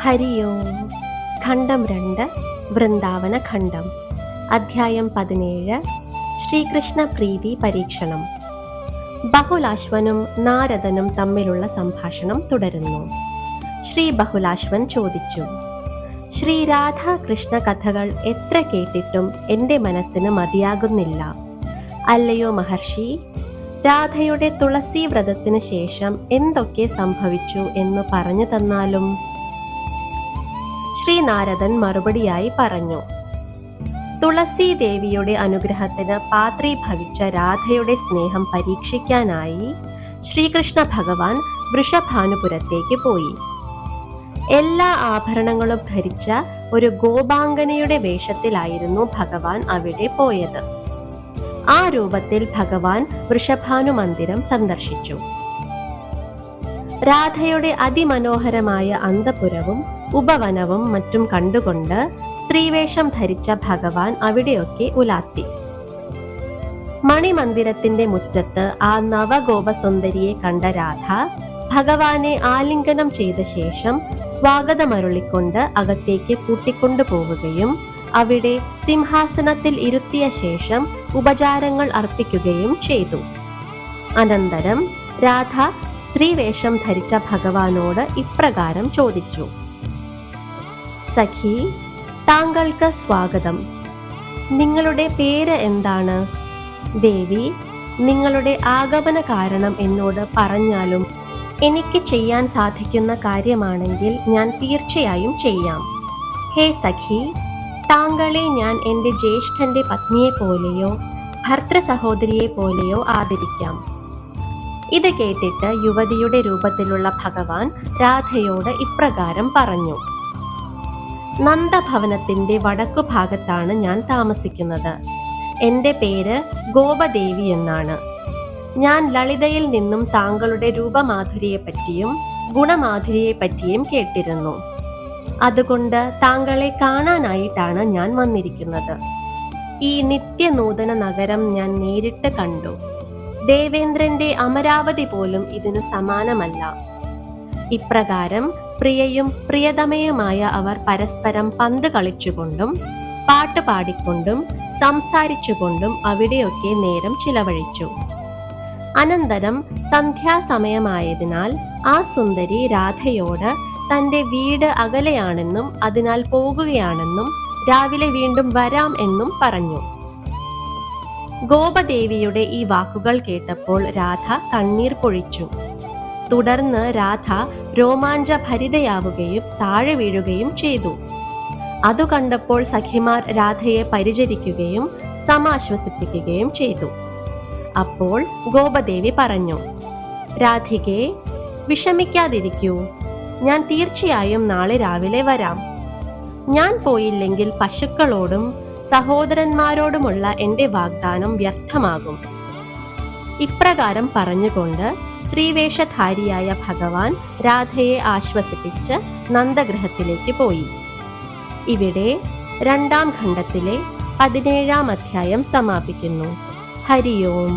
ഹരി ഓം. ഖണ്ഡം 2 വൃന്ദാവന ഖണ്ഡം. അധ്യായം 17 ശ്രീകൃഷ്ണ പ്രീതി പരീക്ഷണം. ബഹുലാശ്വനും നാരദനും തമ്മിലുള്ള സംഭാഷണം തുടരുന്നു. ശ്രീ ബഹുലാശ്വൻ ചോദിച്ചു, ശ്രീ രാധാകൃഷ്ണ കഥകൾ എത്ര കേട്ടിട്ടും എൻ്റെ മനസ്സിന് മതിയാകുന്നില്ല. അല്ലയോ മഹർഷി, രാധയുടെ തുളസി വ്രതത്തിന് ശേഷം എന്തൊക്കെ സംഭവിച്ചു എന്ന് പറഞ്ഞു തന്നാലും? ശ്രീ നാരദൻ മറുപടിയായി പറഞ്ഞു, തുളസി ദേവിയുടെ അനുഗ്രഹത്തിന് പാത്രീഭവിച്ച രാധയുടെ സ്നേഹം പരീക്ഷിക്കാനായി ശ്രീകൃഷ്ണ ഭഗവാൻ വൃഷഭാനുപുരത്തേക്ക് പോയി. എല്ലാ ആഭരണങ്ങളും ധരിച്ച ഒരു ഗോപാംഗനയുടെ വേഷത്തിലായിരുന്നു ഭഗവാൻ അവിടെ പോയത്. ആ രൂപത്തിൽ ഭഗവാൻ വൃഷഭാനു മന്ദിരം സന്ദർശിച്ചു. രാധയുടെ അതിമനോഹരമായ അന്തപുരവും ഉപവനവും മറ്റും കണ്ടുകൊണ്ട് സ്ത്രീവേഷം ധരിച്ച ഭഗവാൻ അവിടെയൊക്കെ ഉലാത്തി. മണിമന്ദിരത്തിന്റെ മുറ്റത്ത് ആ നവഗോപസുന്ദരിയെ കണ്ട രാധ ഭഗവാനെ ആലിംഗനം ചെയ്ത ശേഷം സ്വാഗതമരുളിക്കൊണ്ട് അകത്തേക്ക് കൂട്ടിക്കൊണ്ടുപോവുകയും അവിടെ സിംഹാസനത്തിൽ ഇരുത്തിയ ശേഷം ഉപചാരങ്ങൾ അർപ്പിക്കുകയും ചെയ്തു. അനന്തരം രാധ സ്ത്രീവേഷം ധരിച്ച ഭഗവാനോട് ഇപ്രകാരം ചോദിച്ചു, സഖി, താങ്കൾക്ക് സ്വാഗതം. നിങ്ങളുടെ പേര് എന്താണ്? ദേവി, നിങ്ങളുടെ ആഗമന കാരണം എന്നോട് പറഞ്ഞാലും എനിക്ക് ചെയ്യാൻ സാധിക്കുന്ന കാര്യമാണെങ്കിൽ ഞാൻ തീർച്ചയായും ചെയ്യാം. ഹേ സഖി, താങ്കളെ ഞാൻ എൻ്റെ ജ്യേഷ്ഠന്റെ പത്നിയെ പോലെയോ ഭർത്തൃ സഹോദരിയെ പോലെയോ ആദരിക്കാം. ഇത് കേട്ടിട്ട് യുവതിയുടെ രൂപത്തിലുള്ള ഭഗവാൻ രാധയോട് ഇപ്രകാരം പറഞ്ഞു, നന്ദഭവനത്തിന്റെ വടക്കു ഭാഗത്താണ് ഞാൻ താമസിക്കുന്നത്. എൻ്റെ പേര് ഗോപദേവി എന്നാണ്. ഞാൻ ലളിതയിൽ നിന്നും താങ്കളുടെ രൂപമാധുര്യയെപ്പറ്റിയും ഗുണമാധുര്യയെപ്പറ്റിയും കേട്ടിരുന്നു. അതുകൊണ്ട് താങ്കളെ കാണാനായിട്ടാണ് ഞാൻ വന്നിരിക്കുന്നത്. ഈ നിത്യനൂതന നഗരം ഞാൻ നേരിട്ട് കണ്ടു. ദേവേന്ദ്രന്റെ അമരാവതി പോലും ഇതിനു സമാനമല്ല. ഇപ്രകാരം പ്രിയയും പ്രിയതമയുമായ അവർ പരസ്പരം പന്ത് കളിച്ചുകൊണ്ടും പാട്ട് പാടിക്കൊണ്ടും സംസാരിച്ചുകൊണ്ടും അവിടെയൊക്കെ നേരം ചിലവഴിച്ചു. അനന്തരം സന്ധ്യാസമയമായതിനാൽ ആ സുന്ദരി രാധയോട് തന്റെ വീട് അകലെയാണെന്നും അതിനാൽ പോകുകയാണെന്നും രാവിലെ വീണ്ടും വരാം എന്നും പറഞ്ഞു. ഗോപദേവിയുടെ ഈ വാക്കുകൾ കേട്ടപ്പോൾ രാധ കണ്ണീർ പൊഴിച്ചു. തുടർന്ന് രാധ രോമാഞ്ചഭരിതയാവുകയും താഴെ വീഴുകയും ചെയ്തു. അതു കണ്ടപ്പോൾ സഖിമാർ രാധയെ പരിചരിക്കുകയും സമാശ്വസിപ്പിക്കുകയും ചെയ്തു. അപ്പോൾ ഗോപദേവി പറഞ്ഞു, രാധികേ, വിഷമിക്കാതിരിക്കൂ. ഞാൻ തീർച്ചയായും നാളെ രാവിലെ വരാം. ഞാൻ പോയില്ലെങ്കിൽ പശുക്കളോടും സഹോദരന്മാരോടുമുള്ള എൻ്റെ വാഗ്ദാനം വ്യർത്ഥമാകും. ഇപ്രകാരം പറഞ്ഞുകൊണ്ട് സ്ത്രീവേഷധാരിയായ ഭഗവാൻ രാധയെ ആശ്വസിപ്പിച്ച് നന്ദഗൃഹത്തിലേക്ക് പോയി. ഇവിടെ 2ാം ഖണ്ഡത്തിലെ 17ാം അധ്യായം സമാപിക്കുന്നു. ഹരി ഓം.